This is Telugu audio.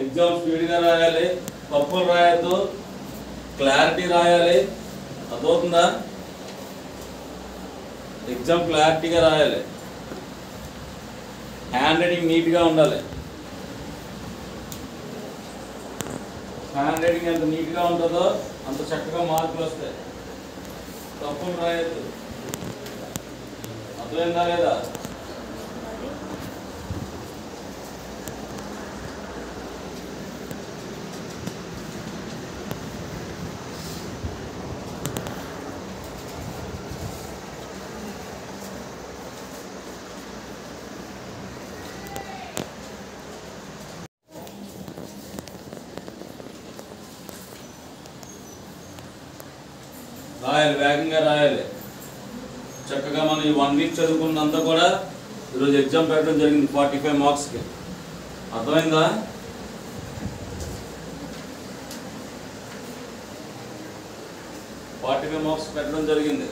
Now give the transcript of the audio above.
ఎగ్జామ్ స్పీడ్గా రాయాలి, తప్పులు రాయద్దు, క్లారిటీ రాయాలి. అర్థమవుతుందా? ఎగ్జామ్ క్లారిటీగా రాయాలి, హ్యాండ్ రైటింగ్ నీట్గా ఉండాలి. హ్యాండ్ రైటింగ్ ఎంత నీట్గా ఉంటుందో అంత చక్కగా మార్కులు వస్తాయి. తప్పులు రాయద్దు. అర్థమైందా లేదా? రాయాలి, వేగంగా రాయాలి. చక్కగా మనం ఈ 1 వీక్ చదువుకున్నంతా కూడా ఈరోజు ఎగ్జామ్ పెట్టడం జరిగింది 45 మార్క్స్కి. అర్థమైందా? మార్క్స్ పెట్టడం జరిగింది.